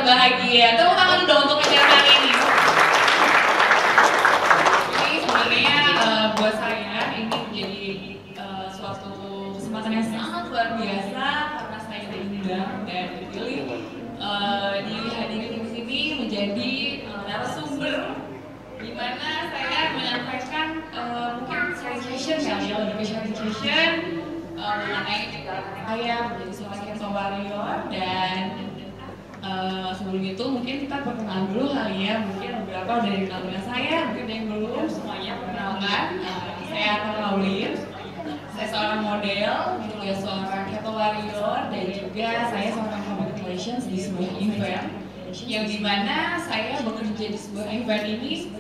bahagia. Tepuk tangan dong untuk acara hari ini. Ini sebenarnya buat saya ini menjadi suatu kesempatan yang sangat luar biasa karena saya diundang dan dipilih dihadiri di sini menjadi narasumber di mana saya menyampaikan mungkin sharing session ya, lebih sharing session mengenai saya menjadi seorang Keto Warrior dan sebelum itu mungkin kita perkenalan dulu kali ya, mungkin beberapa udah kenal dengan saya, mungkin yang belum semuanya perkenalkan. Saya Paulin, saya seorang model, juga seorang Keto Warrior dan juga saya seorang public relations di sebuah event yang dimana saya bekerja di sebuah event ini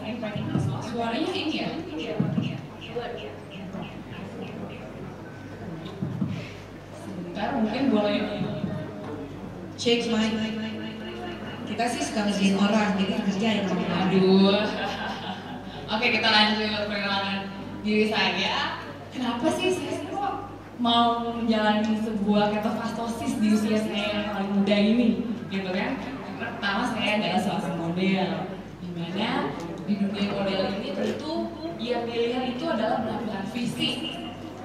suaranya ini ya? Sebentar, mungkin boleh Check mic. Kita sih suka ngerjain orang, jadi kerjain kamu. Aduh. Oke, kita lanjut perkenalan diri saya. Kenapa sih saya kok mau menjalani sebuah ketofastosis di usia saya yang paling muda ini, gitu kan? Pertama, saya adalah seorang model, dimana di dunia model ini tentu yang dilihat itu adalah penampilan fisik,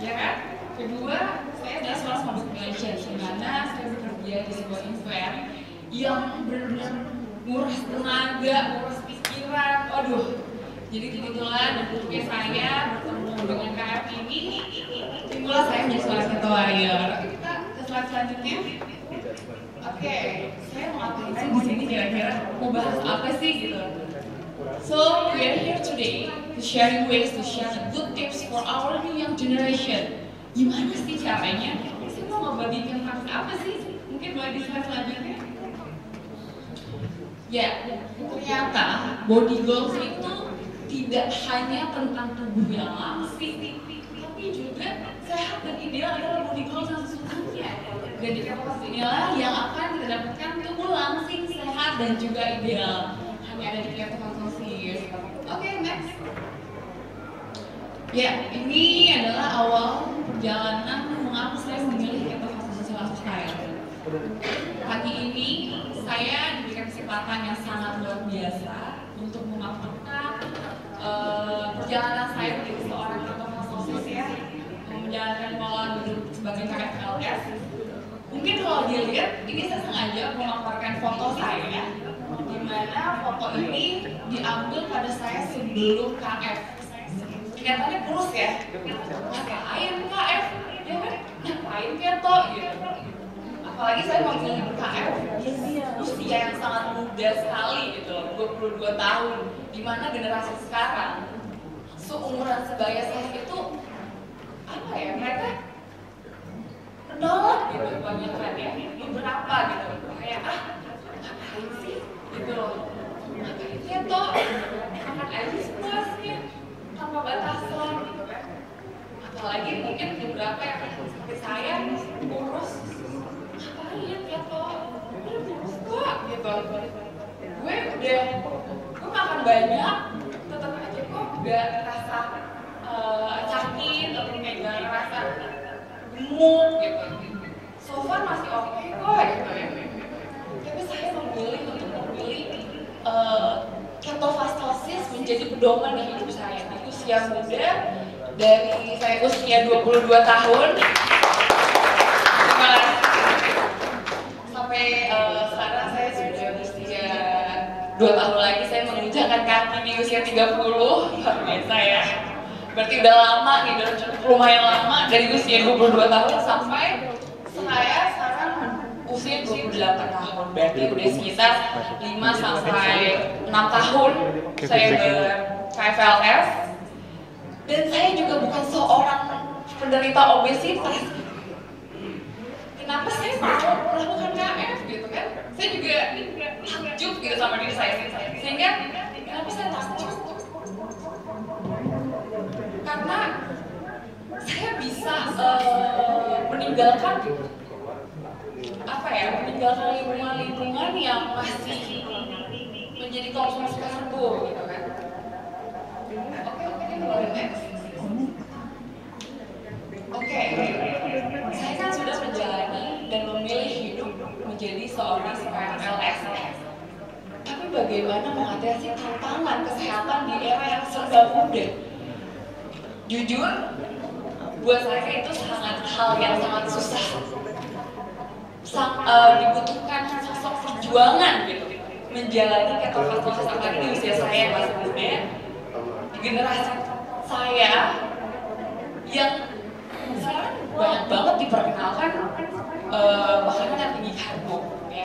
ya kan? Kedua, saya adalah seorang public relations, dimana saya bekerja di sebuah event yang benar-benar nguras tenaga, nguras pikiran, aduh. Jadi kebetulan bentuknya saya bertemu dengan KF ini, timbullah saya menjadi seorang Keto Warrior. Kita ke slide selanjutnya. Oke, saya mau ngapain di sini kira-kira mau bahas apa sih gitu. So we are here today to sharing ways to share good tips for our new young generation. Gimana sih caranya? Saya mau ngebagiin tentang apa sih? Mungkin boleh di slide selanjutnya. Ya, ternyata body goals itu tidak hanya tentang tubuh yang langsing, tapi juga sehat dan ideal adalah body goals yang sesungguhnya. Dan di kapasitas inilah yang akan kita dapatkan tubuh langsing, sehat dan juga ideal. Hanya ada di ketofastosis. Oke, next. Ya, ini adalah awal perjalanan mengapa saya memilih ketofastosis lifestyle. Pagi ini saya diberikan kesempatan yang sangat luar biasa untuk memaparkan perjalanan saya menjadi seorang ketofastosis ya, menjalankan pola hidup sebagai KFLS. Mungkin kalau dilihat, ini saya sengaja memaparkan foto saya, di mana foto ini diambil pada saya sebelum KF. Kelihatannya kurus ya, ngapain KF? Ya kan, ngapain keto gitu. Apalagi saya mau pilih KF di usia yang sangat muda sekali gitu, 22 tahun. Dimana generasi sekarang, seumuran sebaya saya itu, apa ya, mereka menolak gitu, kebanyakan ya, beberapa gitu. Kayak, ngapain sih? Gitu loh. Ngapain keto? Makan aja sepuasnya, tanpa batasan gitu kan. Apalagi mungkin beberapa yang seperti saya, kurus, ngapain keto? Udah kurus kok gitu. Gue makan banyak, tetap aja kok gak ngerasa sakit atau kayak gak ngerasa gemuk gitu. So far masih oke kok gitu ya. Tapi saya memilih ketofastosis menjadi pedoman di hidup saya di usia muda. Dari saya usia 22 tahun sampai sekarang saya sudah usia 2 tahun lagi saya menginjakkan kaki di usia 30, luar biasa ya. Berarti udah lama nih, udah cukup lumayan lama dari usia 22 tahun sampai saya sekarang usia 28 tahun. Berarti udah sekitar 5 sampai 6 tahun saya ber-KFLS. Dan saya juga bukan seorang penderita obesitas. Kenapa saya mau melakukan KF gitu kan? Saya juga takjub gitu sama diri saya. Sehingga kenapa saya takjub? Karena saya bisa meninggalkan meninggalkan lingkungan yang masih menjadi konsumsi karbo gitu kan. Oke, boleh next. Oke, saya kan sudah menjalani dan memilih hidup menjadi seorang KFLS. nggak mudah. Jujur, buat saya itu hal yang sangat susah. Dibutuhkan sosok perjuangan gitu, menjalani ketofastosis apalagi di usia saya yang masih muda, di generasi saya yang sekarang banyak banget diperkenalkan makanan yang tinggi karbo, ya.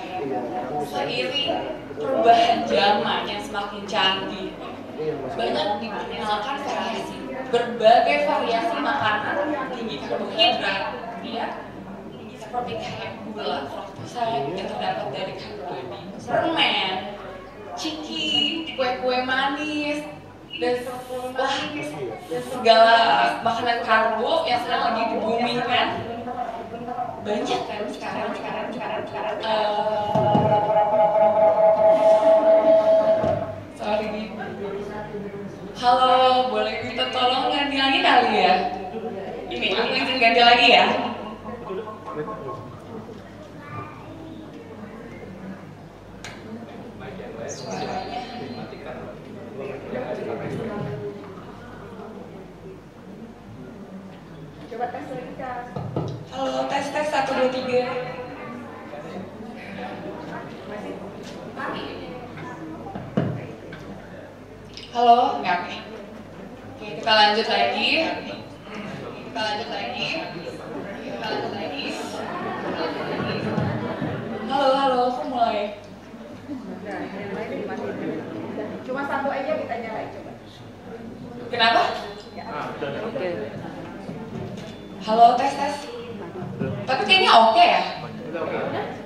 Seiring perubahan zaman yang semakin canggih, banyak diperkenalkan berbagai variasi makanan tinggi karbohidrat, ya, seperti kayak gula, fruktosa yang terdapat dari karbohidrat, permen, ciki, kue-kue manis, dan segala makanan karbo yang sekarang lagi diboomingkan. Banyak kan sekarang. Sorry nih. Halo, boleh minta tolong ganti lagi kali ya? Ini aku izin ganti lagi ya. Suaranya. Coba tes lagi Kak. Halo, tes 1, 2, 3. Masih mati. Halo, nggak oke. Oke, kita lanjut lagi. Halo, aku mulai. Nah, yang lain dimatiin. Cuma satu aja kita nyalain coba. Kenapa? Ya. Oke. Halo, tes. Tapi kayaknya oke ya?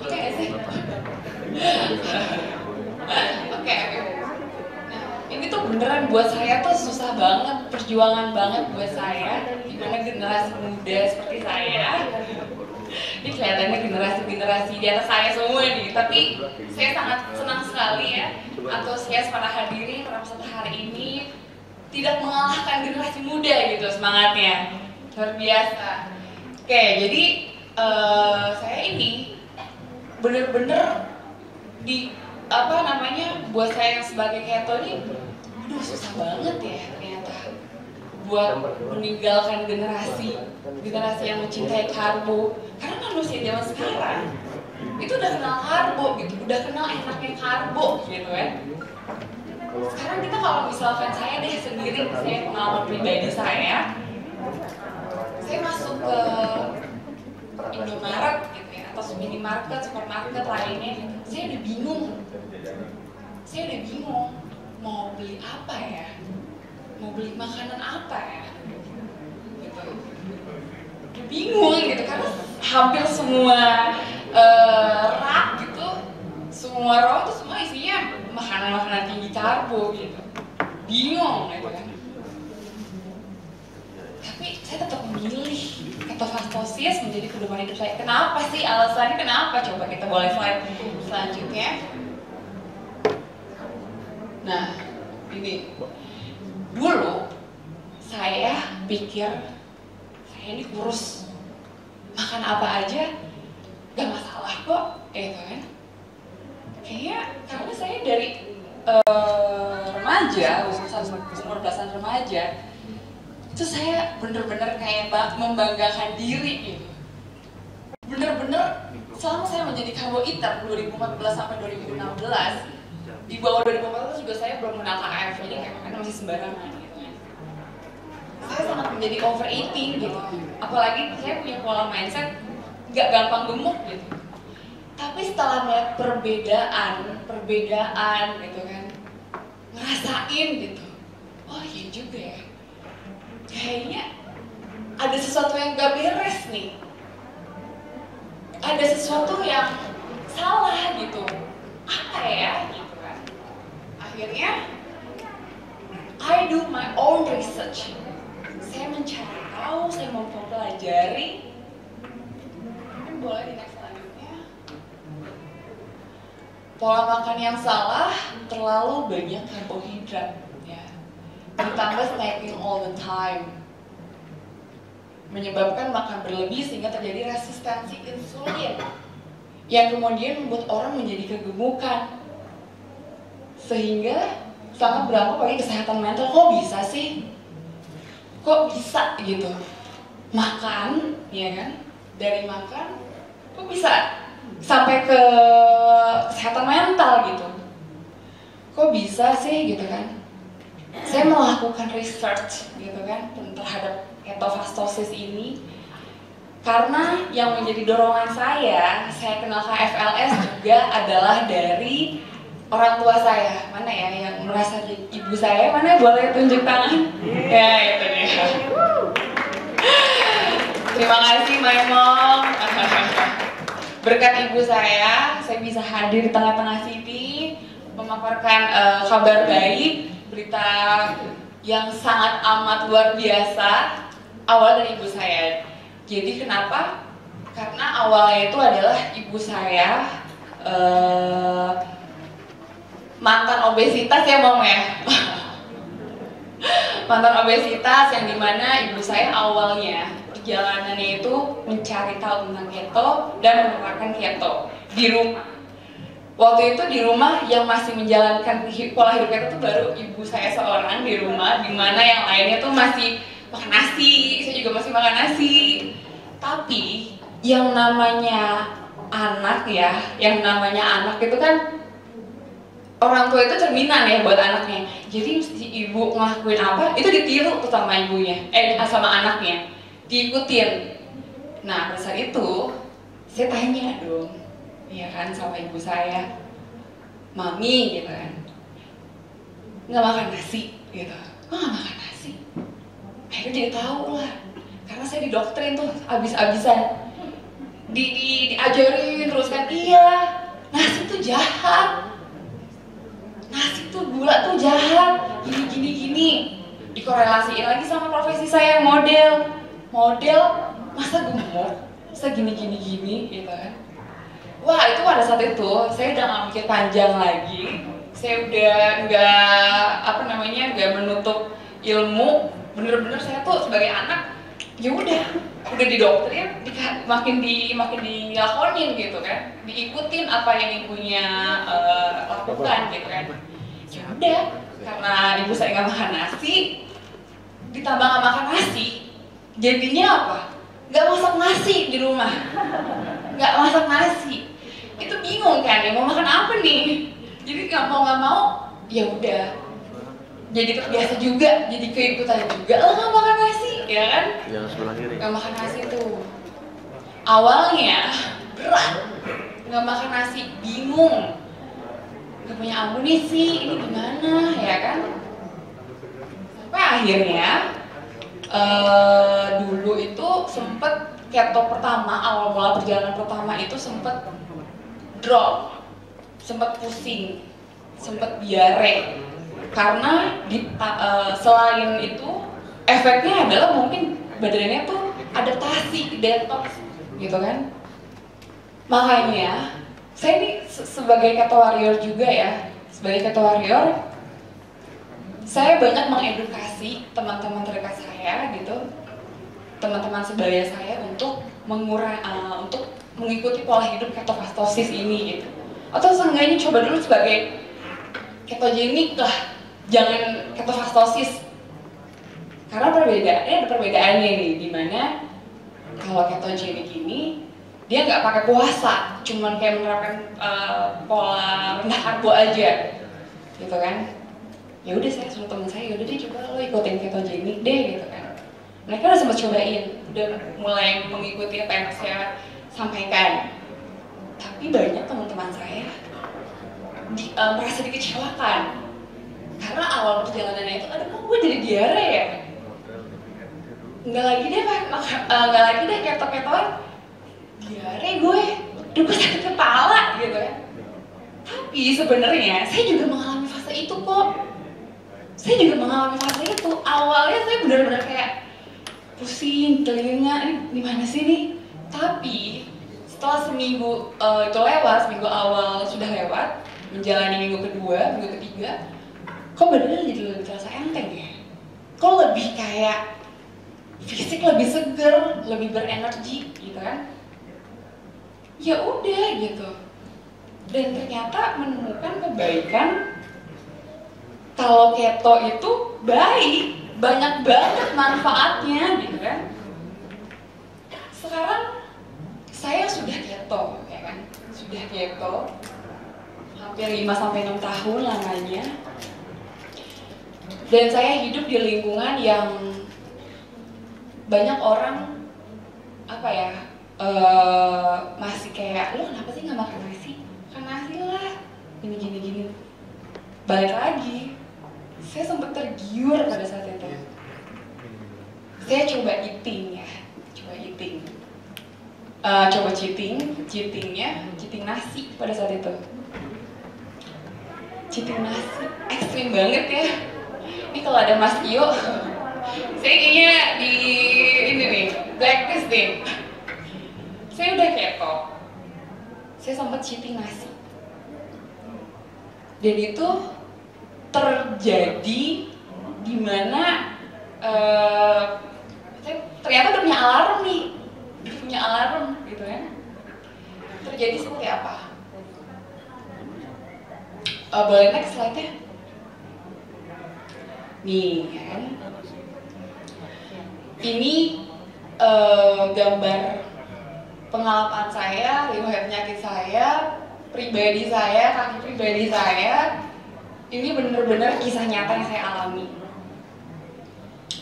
Oke nggak sih? Oke. Nah, ini tuh beneran buat saya tuh susah banget, perjuangan banget buat saya. Gimana generasi muda seperti saya. Ini kelihatannya generasi di atas saya semua nih. Tapi saya sangat senang sekali ya, antusias para hadirin pada kesempatan hari ini tidak mengalahkan generasi muda gitu semangatnya. Luar biasa. Oke, jadi saya ini bener-bener buat saya yang sebagai keto ini, aduh susah banget ya ternyata buat meninggalkan generasi yang mencintai karbo. Karena manusia zaman sekarang itu udah kenal karbo gitu, udah kenal enaknya karbo gitu kan. Sekarang kita kalau misalkan saya pengalaman pribadi saya masuk ke Indomaret gitu ya, atau minimarket, supermarket lainnya gitu. Saya udah bingung mau beli apa ya, mau beli makanan apa ya gitu. Udah bingung gitu karena hampir semua rak gitu, semua row itu semua isinya makanan tinggi karbo gitu. Bingung gitu kan. Tapi saya tetap memilih ketofastosis menjadi kehidupan hidup saya. Kenapa sih? Alasannya kenapa? Coba kita boleh slide selanjutnya. Nah, ini dulu saya pikir saya ini kurus, makan apa aja gak masalah kok, gitu kan? Kayaknya karena saya dari remaja, umur belasan remaja, itu saya bener-bener kayak membanggakan diri gitu. Bener-bener selama saya menjadi karbo eater 2014 sampai 2016, di bawah 2014 juga saya belum kenal KF, jadi kayak makan masih sembarangan gitu kan. Saya sangat menjadi overeating gitu. Apalagi saya punya pola mindset gak gampang gemuk gitu. Tapi setelah melihat perbedaan gitu kan, ngerasain gitu, oh iya juga ya, kayaknya ada sesuatu yang gak beres nih, ada sesuatu yang salah gitu, apa ya gitu kan. Akhirnya I do my own research, saya mencari tahu, saya mempelajari. Mungkin boleh di next selanjutnya. Pola makan yang salah, terlalu banyak karbohidrat ya, ditambah snacking all the time, menyebabkan makan berlebih sehingga terjadi resistensi insulin yang kemudian membuat orang menjadi kegemukan, sehingga selama berapa pakai kesehatan mental, kok bisa sih? Kok bisa gitu? Makan, ya kan? Dari makan, kok bisa sampai ke kesehatan mental gitu? Kok bisa sih gitu kan? Saya melakukan research gitu kan terhadap ketofastosis ini karena yang menjadi dorongan saya kenal KFLS juga adalah dari orang tua saya. Mana ya yang merasa ibu saya? Mana boleh tunjuk tangan? Ya itu dia. Terima kasih my mom. Berkat ibu saya bisa hadir di tengah-tengah sini memaparkan kabar baik, berita yang sangat amat luar biasa awal dari ibu saya. Jadi kenapa? Karena awalnya itu adalah ibu saya mantan obesitas ya mom ya. Mantan obesitas yang dimana ibu saya awalnya perjalanannya itu mencari tahu tentang keto dan menerapkan keto di rumah. Waktu itu di rumah yang masih menjalankan pola hidup keto itu baru ibu saya seorang di rumah, dimana yang lainnya tuh masih makan nasi, saya juga masih makan nasi. Tapi yang namanya anak ya, yang namanya anak itu kan orang tua itu cerminan ya buat anaknya. Jadi si ibu ngelakuin apa, itu ditiru tuh sama ibunya, sama anaknya, diikutin. Nah pada saat itu saya tanya dong, ya kan sama ibu saya, mami gitu kan, nggak makan nasi gitu, kok nggak makan nasi? Akhirnya jadi tahu lah, karena saya didoktrin tuh abis-abisan, diajarin terus kan, iya nasi tuh jahat, nasi tuh gula tuh jahat, gini, dikorelasiin lagi sama profesi saya yang model masa gemuk, masa gini gitu kan. Wah itu pada saat itu saya udah nggak mikir panjang lagi, saya udah nggak menutup ilmu, bener-bener saya tuh sebagai anak ya udah didoktrin, makin dilakonin gitu kan, diikutin apa yang ibunya lakukan gitu kan. Ya udah, karena ibu saya nggak makan nasi, ditambah nggak makan nasi, jadinya apa? Nggak masak nasi di rumah, nggak masak nasi. Itu bingung kan ya, mau makan apa nih? Jadi nggak mau ya udah jadi terbiasa juga, jadi keikutan juga lah nggak makan nasi, ya kan? Yang sebelah kiri. Nggak makan nasi tuh awalnya berat, nggak makan nasi bingung, nggak punya amunisi, ini gimana ya kan? Sampai akhirnya dulu itu sempet keto pertama, awal mula perjalanan pertama itu sempet drop, sempet pusing, sempet diare. Karena selain itu efeknya adalah mungkin badannya tuh adaptasi, detox gitu kan. Makanya saya ini sebagai keto warrior juga ya, sebagai keto warrior saya banyak mengedukasi teman-teman terdekat saya gitu, teman-teman sebaya saya untuk untuk mengikuti pola hidup ketofastosis ini gitu. Atau seenggaknya coba dulu sebagai ketogenik lah, jangan ketofastosis. Karena ada perbedaannya nih, dimana kalau ketogenik ini dia nggak pakai puasa, cuman kayak menerapkan pola rendah karbo aja, gitu kan? Ya udah saya suruh teman saya, udah deh coba lo ikutin ketogenik deh, gitu kan? Mereka udah sempat cobain, udah mulai mengikuti apa yang saya sampaikan. Tapi banyak teman-teman saya merasa dikecewakan karena awal perjalanannya itu, aduh kok gue jadi diare ya, nggak lagi deh keto-ketoan, diare gue, gue sakit kepala gitu kan. Tapi sebenarnya saya juga mengalami fase itu kok, awalnya saya benar-benar kayak pusing telinga, ini gimana sih nih. Tapi setelah seminggu itu lewat, seminggu awal sudah lewat, menjalani minggu kedua, minggu ketiga, kok badannya jadi lebih terasa enteng ya? Kok lebih kayak fisik lebih seger, lebih berenergi gitu kan? Ya udah gitu. Dan ternyata menemukan kebaikan kalau keto itu baik, banyak banget manfaatnya gitu kan. Sekarang saya sudah keto, ya kan? Sudah keto hampir 5-6 tahun lamanya. Dan saya hidup di lingkungan yang banyak orang masih kayak, lo kenapa sih nggak makan nasi? Makan nasi lah, gini. Balik lagi, saya sempat tergiur pada saat itu. Saya coba eating cheating nasi pada saat itu. Cheating nasi, ekstrim banget ya. Ini kalau ada Mas Iyo, saya kayaknya di ini nih, blacklist deh. Saya udah keto, saya sempat cheating nasi. Dan itu terjadi di mana saya ternyata udah punya alarm gitu kan. Terjadi seperti apa? Boleh next slide-nya? Nih kan, ini gambar pengalaman saya, riwayat penyakit saya, pribadi saya, kaki pribadi saya. Ini benar-benar kisah nyata yang saya alami.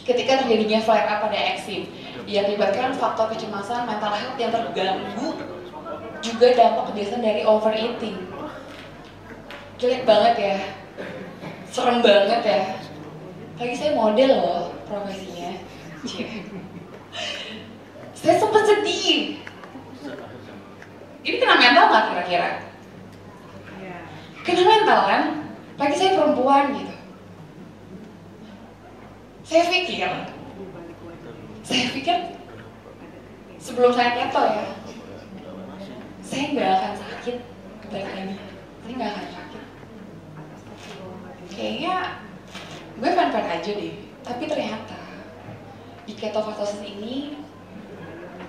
Ketika terjadinya flare up pada eksim, diakibatkan faktor kecemasan, mental health yang terganggu, juga dampak kebiasaan dari overeating. Jelek banget ya, serem banget ya. Lagi saya model loh profesinya. Saya sempat sedih. Ini kena mental nggak kira-kira? Kena mental kan? Lagi saya perempuan gitu. Saya pikir sebelum saya keto ya, saya nggak akan sakit balik lagi. Saya nggak akan sakit. Kayaknya gue fan-fan aja deh. Tapi ternyata di ketofastosis ini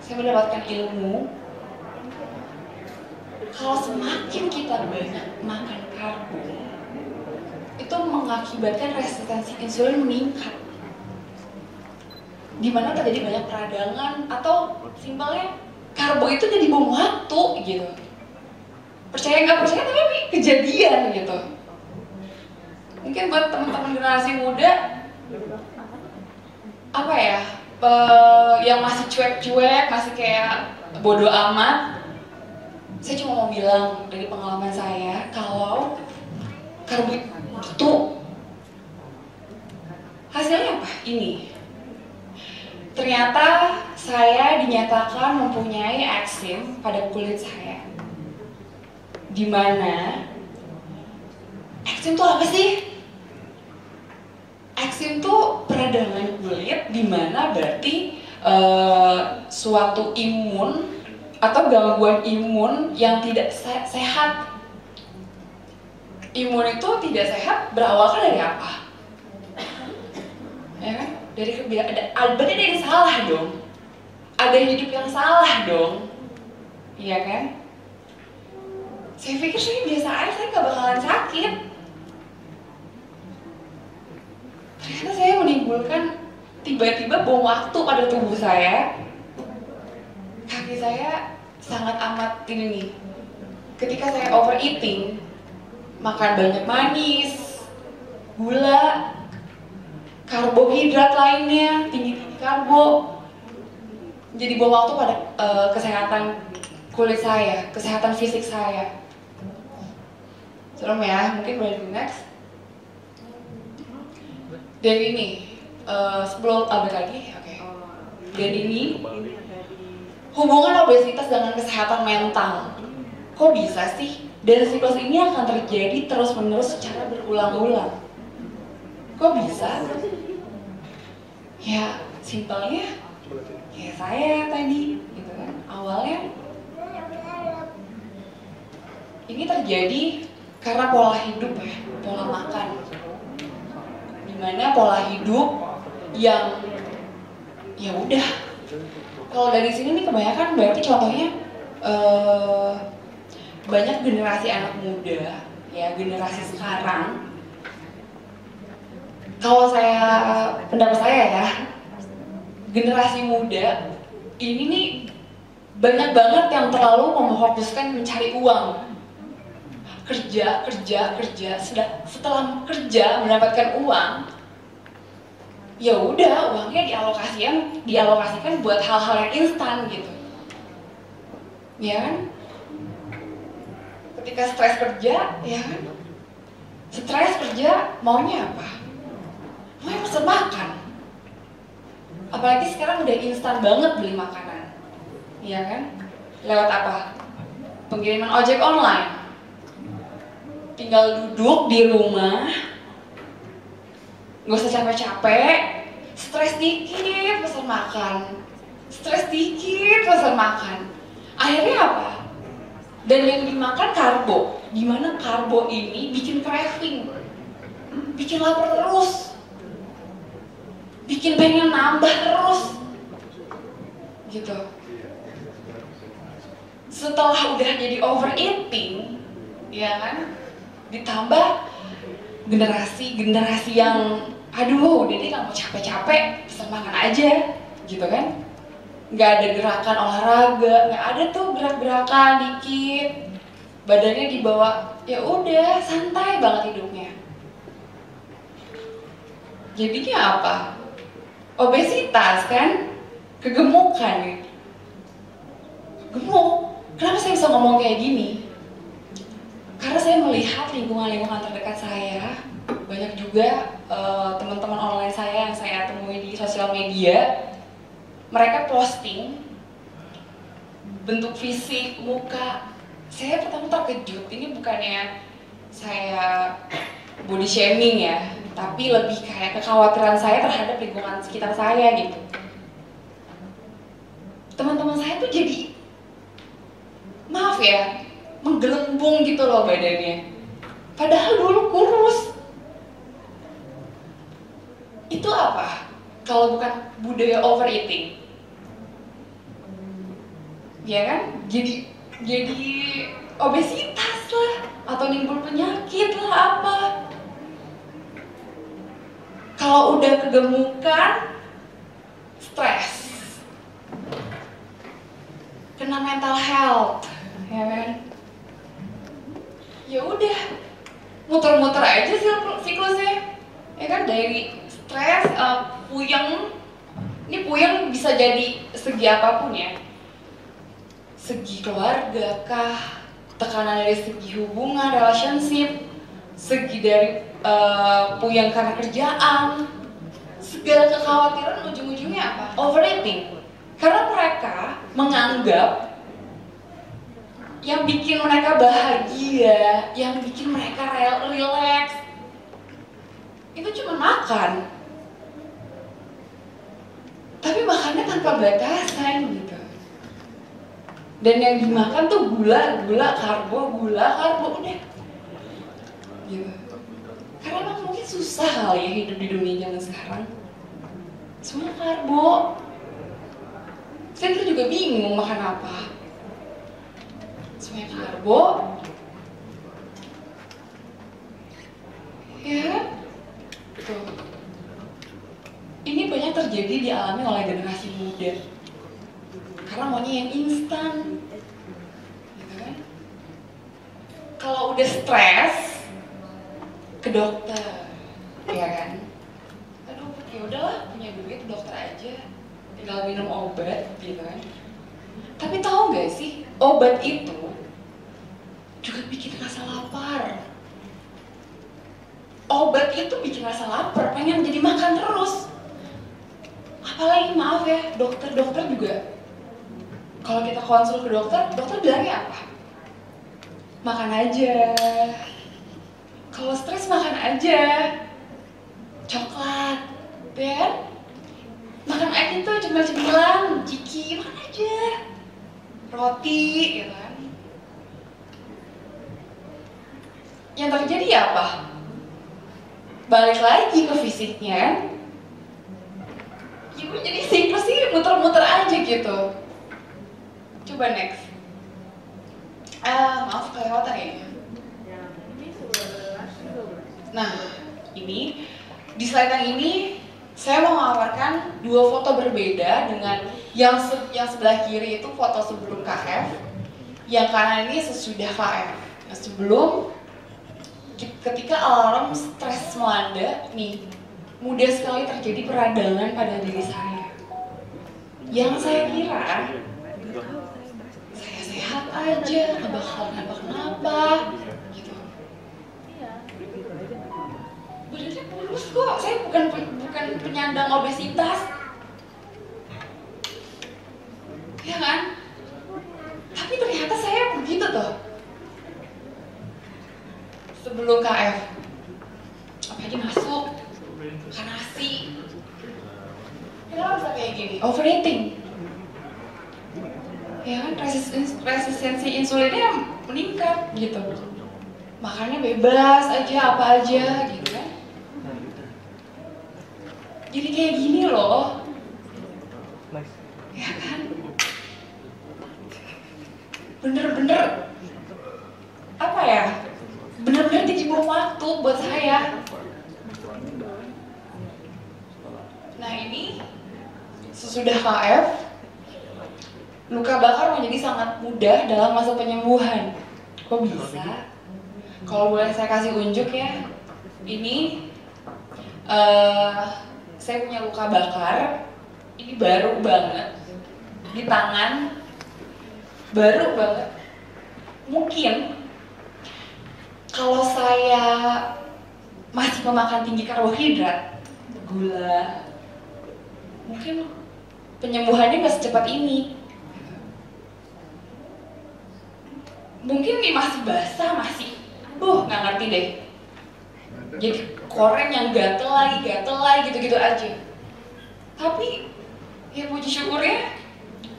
saya mendapatkan ilmu kalau semakin kita banyak makan karbo, itu mengakibatkan resistensi insulin meningkat. Dimana terjadi banyak peradangan atau simpelnya karbo itu jadi bom waktu gitu. Percaya nggak percaya tapi ini kejadian gitu. Mungkin buat teman-teman generasi muda yang masih cuek-cuek, masih kayak bodoh amat. Saya cuma mau bilang dari pengalaman saya kalau karbo itu hasilnya apa? Ini. Ternyata saya dinyatakan mempunyai eksim pada kulit saya. Dimana eksim itu apa sih? Eksim itu peradangan kulit, dimana berarti suatu imun atau gangguan imun yang tidak sehat. Imun itu tidak sehat berawal kan dari apa? Ya kan? Berarti ada yang salah dong. Ada hidup yang salah dong. Iya kan? Saya pikir saya biasa aja, saya gak bakalan sakit. Ternyata saya menimbulkan tiba-tiba bom waktu pada tubuh saya. Kaki saya sangat amat ini nih. Ketika saya overeating, makan banyak manis, gula, karbohidrat lainnya, tinggi-tinggi karbo, jadi bom waktu pada kesehatan kulit saya, kesehatan fisik saya. Serem ya, mungkin boleh di next. Dan ini, sebelum update lagi, oke. Dan ini, hubungan obesitas dengan kesehatan mental. Kok bisa sih? Dan siklus ini akan terjadi terus-menerus secara berulang-ulang. Kok bisa? Ya, simpelnya kayak saya tadi, gitu kan. Awalnya ini terjadi karena pola hidup ya, pola makan. Dimana pola hidup yang ya udah. Kalau dari sini nih kebanyakan berarti contohnya banyak generasi anak muda ya, generasi sekarang Kalau pendapat saya ya, generasi muda ini nih banyak banget yang terlalu memfokuskan mencari uang. Kerja. Setelah kerja mendapatkan uang, ya udah uangnya dialokasikan buat hal-hal yang instan gitu. Ya kan? Ketika stres kerja, ya kan? Stres kerja maunya apa? Maunya pesen makan. Apalagi sekarang udah instan banget beli makanan. Ya kan? Lewat apa? Pengiriman ojek online. Tinggal duduk di rumah, nggak usah capek-capek, stres dikit pesan makan, stres dikit pesan makan. Akhirnya apa? Dan yang dimakan karbo, dimana karbo ini bikin craving, bikin lapar terus, bikin pengen nambah terus, gitu. Setelah udah jadi overeating, ya kan? Ditambah generasi yang aduh udah deh nggak mau capek-capek pesan makan aja gitu kan, nggak ada gerakan olahraga, nggak ada tuh gerak-gerakan dikit, badannya dibawa ya udah santai banget hidupnya. Jadinya apa? Obesitas kan, kegemukan. Gemuk. Kenapa saya bisa ngomong kayak gini? Karena saya melihat lingkungan terdekat saya, banyak juga teman-teman online saya yang saya temui di sosial media, mereka posting bentuk fisik, muka. Saya pertama terkejut, ini bukannya saya body shaming ya, tapi lebih kayak kekhawatiran saya terhadap lingkungan sekitar saya gitu. Teman-teman saya tuh jadi, maaf ya, menggelembung gitu loh badannya. Padahal dulu kurus. Itu apa? Kalau bukan budaya overeating. Ya kan? Jadi obesitas lah, atau nimbul penyakit lah apa. Kalau udah kegemukan, stres. Kena mental health, ya kan? Ya udah, muter-muter aja siklusnya, ya kan? Dari stres, puyeng. Ini puyeng bisa jadi segi apapun ya, segi keluarga kah, tekanan dari segi hubungan, relationship, segi dari puyeng karena kerjaan, segala kekhawatiran ujung-ujungnya apa? Overeating. Karena mereka menganggap yang bikin mereka bahagia, yang bikin mereka relax, itu cuma makan. Tapi makannya tanpa batasan gitu. Dan yang dimakan tuh gula, karbo, udah. Gitu. Karena emang mungkin susah kali ya hidup di dunia zaman sekarang. Semua karbo. Saya tuh juga bingung makan apa. Semuanya karbo, ya, tuh. Ini banyak terjadi dialami oleh generasi muda, karena maunya yang instan, gitu kan? Kalau udah stres, ke dokter, ya kan? Aduh, ya udahlah, punya duit dokter aja, tinggal minum obat, gitu kan? Tapi tahu nggak sih, obat itu juga bikin rasa lapar. Obat itu bikin rasa lapar, pengen jadi makan terus. Apalagi maaf ya, dokter juga. Kalau kita konsul ke dokter bilangnya apa? Makan aja. Kalau stres makan aja. Coklat, ya kan? Makan aja tuh cemilan, ciki, makan aja. Roti, gitu kan? Yang terjadi apa? Balik lagi ke fisiknya kan? Ya jadi siklus sih muter-muter aja gitu. Coba next. Maaf kelewatan ya. Nah, ini di slide yang ini saya mau mengawarkan dua foto berbeda dengan yang sebelah kiri itu foto sebelum KF, yang kanan ini sesudah KF. Nah, sebelum ketika alarm stres melanda, nih mudah sekali terjadi peradangan pada diri saya. Yang saya kira saya sehat aja, nggak bakal kenapa-kenapa, gitu. Badannya kurus kok, saya bukan penyandang obesitas, ya kan? Tapi ternyata saya begitu tuh. Sebelum KF, apa aja masuk, makan nasi. Kenapa bisa kayak gini? Overeating. Ya kan, resistensi insulinnya meningkat gitu. Makannya bebas aja, apa aja gitu kan. Jadi kayak gini loh. Ya kan? Bener-bener apa ya? Bener-bener dibuang waktu buat saya. Nah ini sesudah KF, luka bakar menjadi sangat mudah dalam masa penyembuhan. Kok bisa? Kalau boleh saya kasih unjuk ya, ini saya punya luka bakar, ini baru banget di tangan, baru banget. Mungkin kalau saya masih memakan tinggi karbohidrat, gula, mungkin penyembuhannya nggak secepat ini. Mungkin ini masih basah, masih, nggak ngerti deh. Jadi koreng yang gatel lagi gitu-gitu aja. Tapi ya puji syukurnya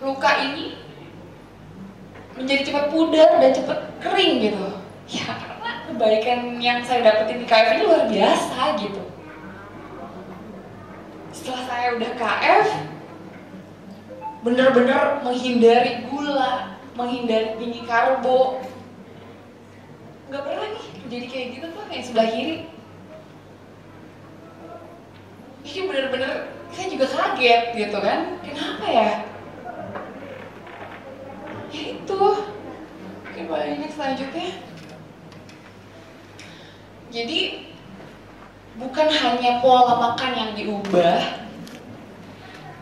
luka ini menjadi cepat pudar dan cepat kering gitu. Ya karena kebaikan yang saya dapetin di KF ini luar biasa gitu. Setelah saya udah KF, bener-bener menghindari gula, menghindari tinggi karbo. Nggak pernah nih jadi kayak gitu tuh, kayak sebelah kiri. Ini bener-bener saya juga kaget gitu kan, kenapa ya? Ya itu. Oke, ini selanjutnya. Jadi bukan hanya pola makan yang diubah,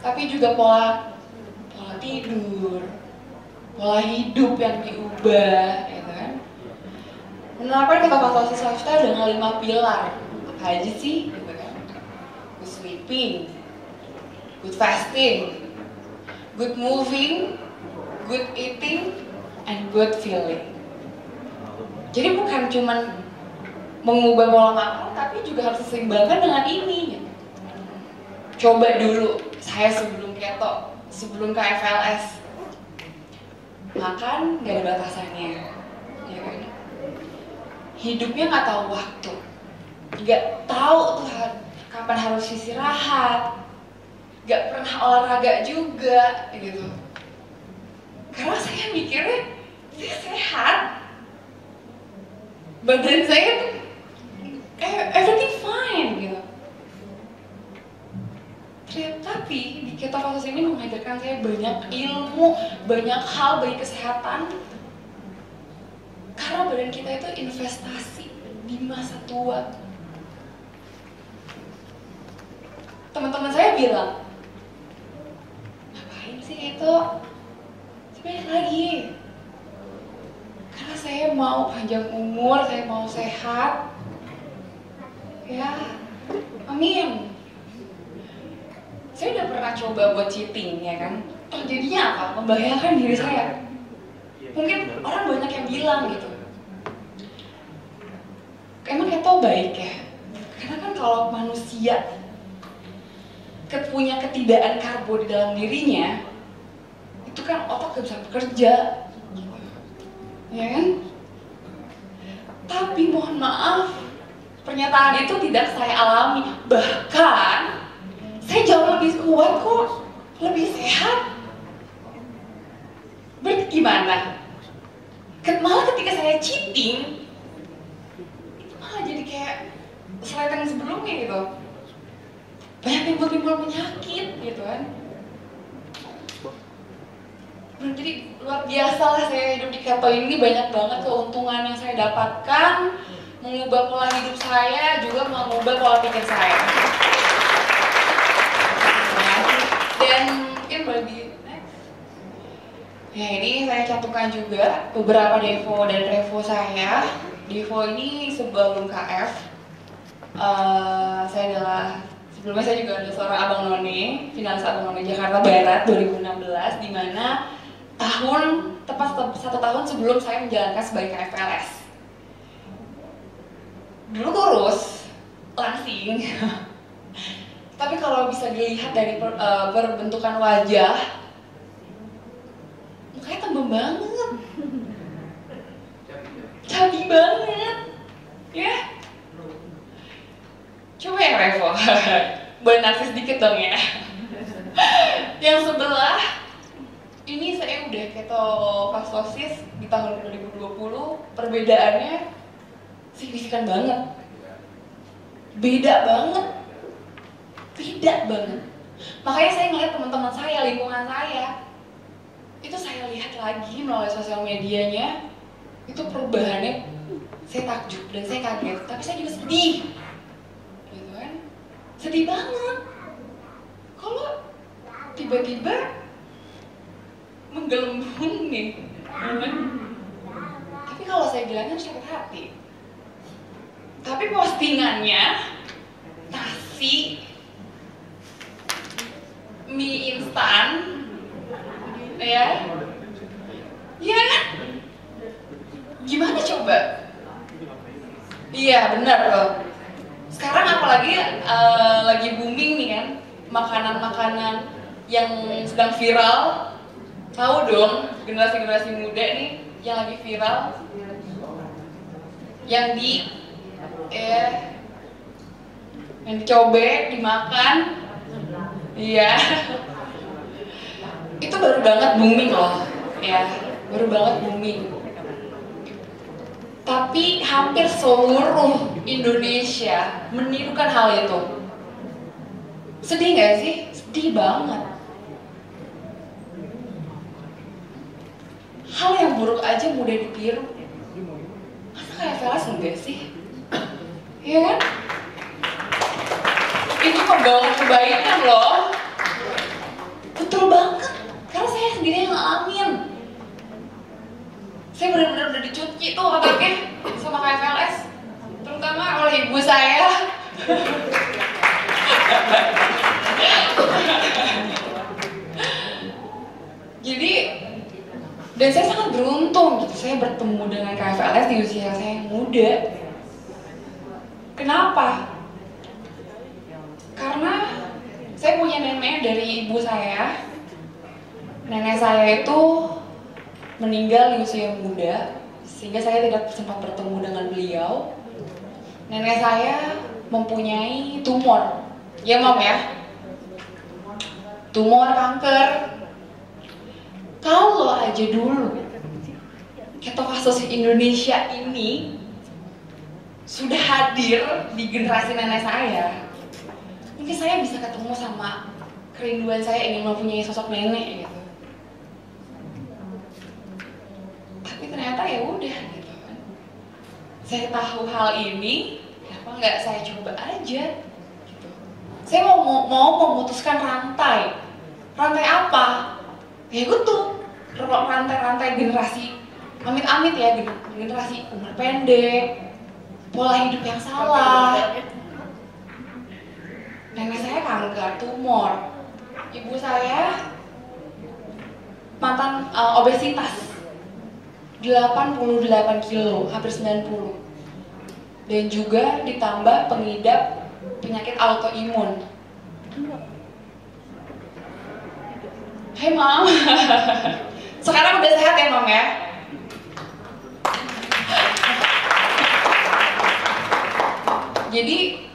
tapi juga pola tidur, pola hidup yang diubah, ya kan? Menerapkan ketosis lifestyle dengan 5 pilar. Apa aja sih? Gitu kan? Good sleeping, good fasting, good moving, good eating, and good feeling. Jadi bukan cuman mengubah pola makan, tapi juga harus diseimbangkan dengan ini. Coba dulu, saya sebelum keto, sebelum KFLS, makan gak ada batasannya, ya kan? Hidupnya nggak tahu waktu, nggak tahu tuh kapan harus istirahat, nggak pernah olahraga juga, gitu. Karena saya mikirnya saya sehat, badan saya tuh everything fine gitu. Tapi di ketosis ini mengajarkan saya banyak ilmu, banyak hal bagi kesehatan. Karena badan kita itu investasi di masa tua. Teman-teman saya bilang, ngapain sih itu? Sebenarnya lagi. Karena saya mau panjang umur, saya mau sehat. Ya, amin. Saya udah pernah coba buat cheating, ya kan? Jadinya apa? Membahayakan diri saya. Mungkin orang banyak yang bilang gitu, emang keto baik ya? Karena kan kalau manusia punya ketidakadaan karbo di dalam dirinya, itu kan otak gak bisa bekerja, ya kan? Tapi mohon maaf, pernyataan itu tidak saya alami. Bahkan saya jauh lebih kuat kok, lebih sehat. Berarti gimana? Malah ketika saya cheating, itu malah jadi kayak slide yang sebelumnya gitu. Jadi luar biasa lah saya hidup di keto ini, banyak banget keuntungan yang saya dapatkan, mengubah pola hidup saya, juga mengubah pola pikir saya. Dan mungkin boleh di next. Ya ini saya cantumkan juga beberapa devo dan revo saya. Devo ini sebelum KF, saya adalah sebelumnya saya juga ada seorang Abang None, finalis Abang None Jakarta Barat 2016, di mana tepat 1 tahun sebelum saya menjalankan sebagai KFLS. Dulu kurus, langsing, tapi kalau bisa dilihat dari perbentukan wajah, mukanya tembem banget, cabi banget, ya. Coba yang revo, boleh narsis dikit dong ya. Yang sebelah, ini saya udah ketofastosis di tahun 2020, perbedaannya signifikan banget. Beda banget. Makanya saya ngeliat teman-teman saya, lingkungan saya, itu saya lihat lagi melalui sosial medianya, itu perubahannya saya takjub dan saya kaget, tapi saya juga sedih. Gitu kan? Sedih banget. Kalau tiba-tiba menggelembung nih, tapi kalau saya bilangnya sakit hati. Tapi postingannya nasi, mie instan, ya, kan? Gimana coba? Iya benar loh. Sekarang apalagi lagi booming nih kan, makanan-makanan yang sedang viral. Tahu dong, generasi muda nih yang lagi viral, yang dicobek, dimakan, iya. Itu baru banget booming loh, ya, baru banget booming. Tapi hampir seluruh Indonesia menirukan hal itu. Sedih nggak sih? Sedih banget. Hal yang buruk aja mudah ditiru. Masa kayak Velas enggak sih? Iya kan? Itu membawa kebaikan loh. Betul banget. Karena saya sendiri yang ngalamin. Saya benar-benar udah dicuci tuh otaknya sama KFLS. Terutama oleh ibu saya. Jadi, dan saya sangat beruntung gitu, saya bertemu dengan KFLS di usia saya yang muda. Kenapa? Karena saya punya nenek dari ibu saya. Nenek saya itu meninggal di usia muda, sehingga saya tidak sempat bertemu dengan beliau. Nenek saya mempunyai tumor, ya Mam ya, tumor kanker. Kalau aja dulu ketofastosis Indonesia ini sudah hadir di generasi nenek saya, mungkin saya bisa ketemu sama kerinduan saya ingin mempunyai sosok nenek gitu. Tapi ternyata ya udah gitu kan. Saya tahu hal ini, kenapa nggak saya coba aja gitu. Saya mau memutuskan rantai. Rantai apa? Ya gitu, rantai-rantai generasi, amit-amit ya, generasi umur pendek, pola hidup yang salah. Nenek saya kanker, tumor. Ibu saya mantan obesitas, 88 kilo, hampir 90. Dan juga ditambah pengidap penyakit autoimun. Hai Mam, sekarang udah sehat ya Mam ya? Jadi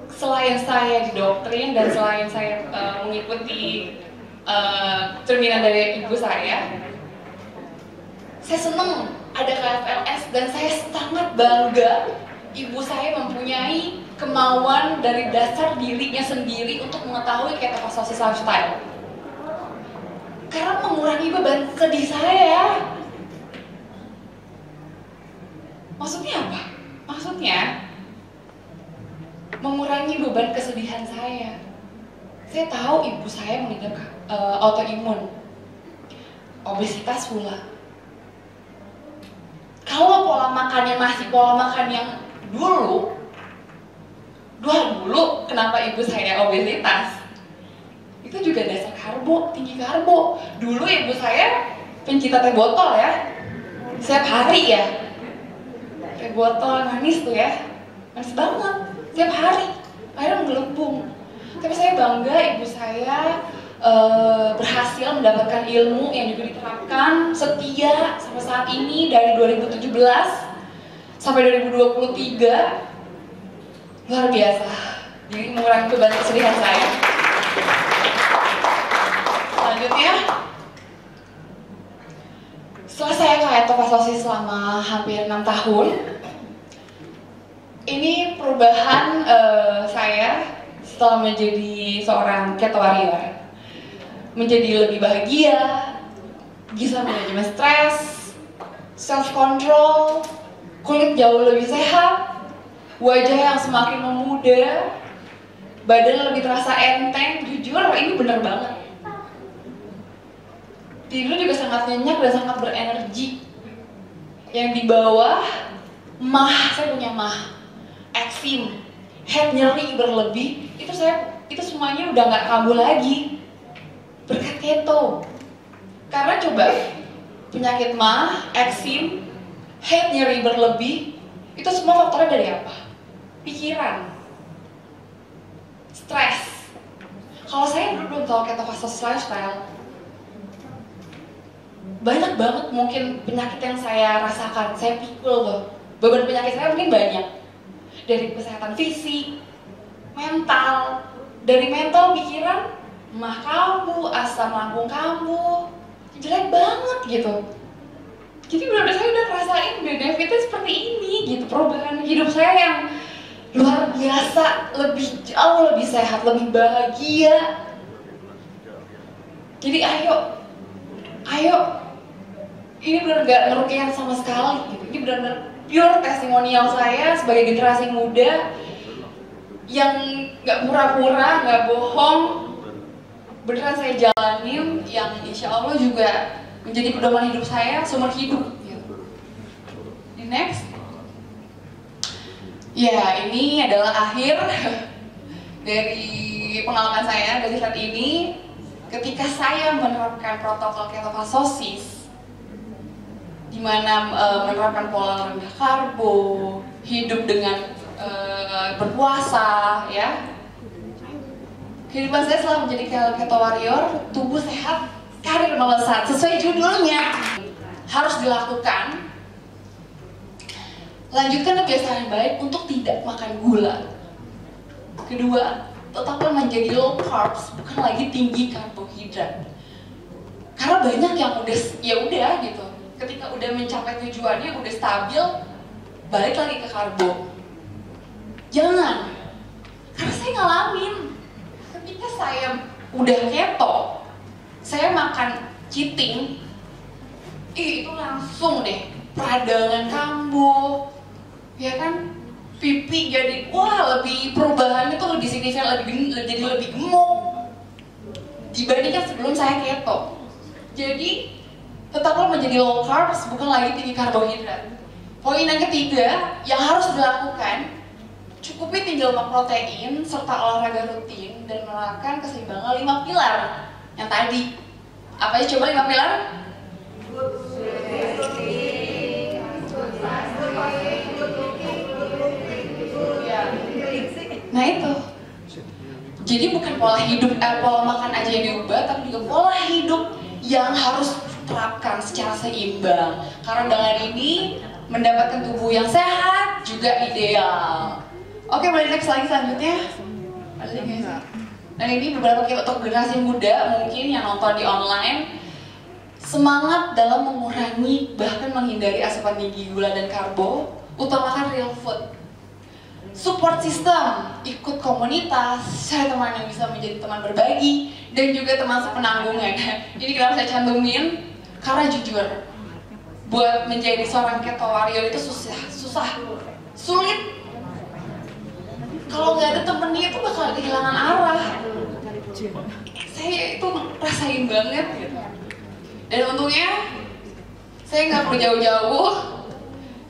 selain saya didoktrin dan selain saya mengikuti cerminan dari ibu saya seneng ada KFLS dan saya sangat bangga ibu saya mempunyai kemauan dari dasar dirinya sendiri untuk mengetahui ketofastosis lifestyle. Karena mengurangi beban sedih saya. Maksudnya apa? Maksudnya mengurangi beban kesedihan saya. Saya tahu ibu saya mengidap autoimun, obesitas pula. Kalau pola makannya masih pola makan yang dulu kenapa ibu saya obesitas? Itu juga dasar karbo, tinggi karbo. Dulu ibu saya pencinta teh botol ya, setiap hari ya. Teh botol manis tuh ya, manis banget, setiap hari. Akhirnya menggelembung. Tapi saya bangga ibu saya berhasil mendapatkan ilmu yang juga diterapkan setia sampai saat ini dari 2017 sampai 2023. Luar biasa. Jadi mengurangi beban kesedihan saya. Selanjutnya, setelah saya ketofastosis selama hampir 6 tahun, ini perubahan saya setelah menjadi seorang keto warrior. Menjadi lebih bahagia, bisa manajemen stres, self control, kulit jauh lebih sehat, wajah yang semakin memuda, badan lebih terasa enteng. Jujur ini bener banget. Tidur juga sangat nyenyak dan sangat berenergi. Yang di bawah saya punya eksim, head nyeri berlebih, itu semuanya udah nggak kambuh lagi berkat keto. Karena coba penyakit eksim, head nyeri berlebih, itu semua faktornya dari apa? Pikiran, stres. Kalau saya dulu belum tahu ketofastosis lifestyle, banyak banget mungkin penyakit yang saya rasakan, saya pikul tuh. Beban penyakit saya mungkin banyak. Dari kesehatan fisik, mental, dari mental pikiran, mah kamu, asam lambung kamu, jelek banget gitu. Jadi benar-benar saya udah ngerasain benefitnya seperti ini gitu. Perubahan hidup saya yang luar biasa, jauh lebih sehat, lebih bahagia. Jadi ayo, ini benar gak ngerugikan sama sekali gitu. Ini benar-benar pure testimonial saya sebagai generasi muda yang gak pura-pura, gak bohong. Beneran saya jalanin, yang insya Allah juga menjadi pedoman hidup saya seumur hidup gitu. Next. Ya, ini adalah akhir dari pengalaman saya dari saat ini ketika saya menerapkan protokol ketofastosis, di mana menerapkan pola rendah karbo, hidup dengan berpuasa, ya. Kehidupan saya setelah menjadi keto warrior, tubuh sehat, karir melesat, sesuai judulnya. Harus dilakukan. Lanjutkan kebiasaan yang baik untuk tidak makan gula. Kedua, tetaplah menjadi low carbs, bukan lagi tinggi karbohidrat. Karena banyak yang udah gitu. Ketika udah mencapai tujuannya, udah stabil, balik lagi ke karbo. Jangan. Karena saya ngalamin. Ketika saya udah keto, saya makan cheating, itu langsung deh peradangan kambuh, ya kan, pipi jadi lebih perubahannya tuh lebih signifikan, jadi lebih gemuk dibandingkan sebelum saya keto. Jadi tetaplah menjadi low carbs, bukan lagi tinggi karbohidrat. Poin yang ketiga yang harus dilakukan, cukupi tinggi lemak protein serta olahraga rutin dan menerapkan keseimbangan 5 pilar yang tadi. Apa aja coba 5 pilar? Nah itu. Jadi bukan pola makan aja yang diubah, tapi juga pola hidup yang harus terapkan secara seimbang. Karena dengan ini mendapatkan tubuh yang sehat juga ideal. Oke, boleh next lagi selanjutnya. Ada lagi nggak sih? Dan ini beberapa untuk generasi muda mungkin yang nonton di online, semangat dalam mengurangi bahkan menghindari asupan tinggi gula dan karbo, utamakan real food. support system, ikut komunitas, cari teman yang bisa menjadi teman berbagi, dan juga teman sepenanggungan. Ini kenapa saya cantumin? Karena jujur, buat menjadi seorang keto warrior itu susah, sulit. Kalau nggak ada temennya itu bakal kehilangan arah. Saya itu rasain banget gitu. Dan untungnya saya nggak perlu jauh-jauh.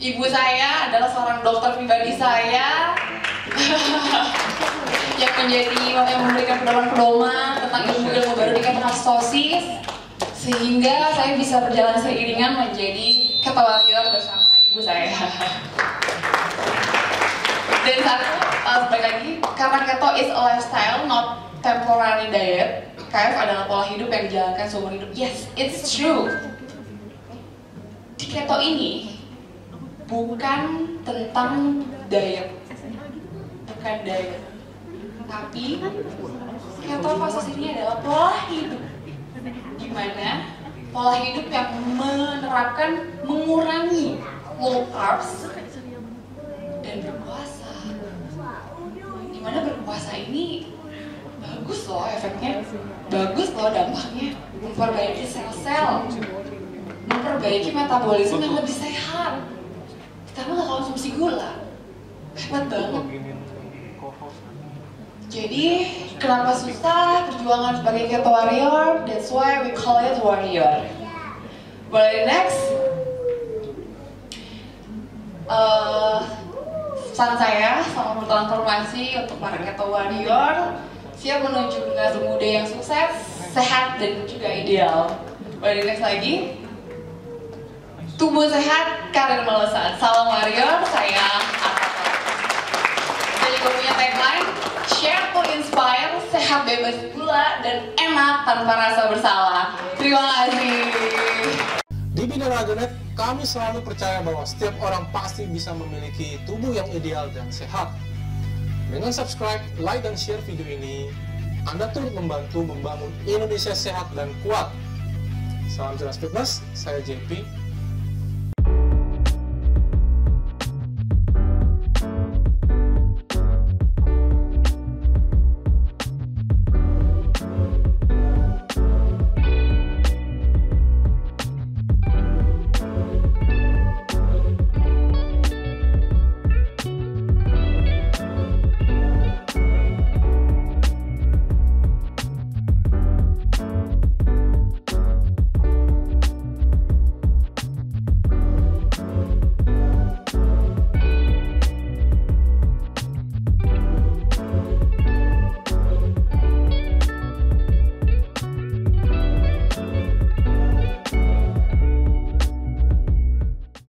Ibu saya adalah seorang dokter pribadi saya yang memberikan pedoman-pedoman tentang ilmu baru di ketoastosis, sehingga saya bisa berjalan seiringan menjadi keto warrior bersama ibu saya. Dan satu, balik lagi, karena keto is a lifestyle, not temporary diet. KF adalah pola hidup yang dijalankan seumur hidup. Yes, it's true. Di keto ini bukan tentang diet, tapi ketofasos ini adalah pola hidup, di mana pola hidup yang menerapkan mengurangi low carbs dan berpuasa. Di mana berpuasa ini bagus loh efeknya, bagus loh dampaknya, memperbaiki sel-sel, memperbaiki metabolisme yang lebih sehat. Kita mah nggak konsumsi gula, hebat banget. Jadi kenapa susah perjuangan sebagai keto warrior? That's why we call it warrior. Boleh next? Pesan saya sama transformasi untuk para keto warrior, siap menuju generasi muda yang sukses, sehat dan juga ideal. Boleh next lagi? Tubuh sehat, karir melesat. Salam warrior, saya Arta. Saya juga punya tagline, share to inspire, sehat bebas gula dan enak tanpa rasa bersalah. Terima kasih. Di Bidang Raganet, kami selalu percaya bahwa setiap orang pasti bisa memiliki tubuh yang ideal dan sehat. Dengan subscribe, like, dan share video ini, Anda turut membantu membangun Indonesia sehat dan kuat. Salam jelas fitness, saya JP.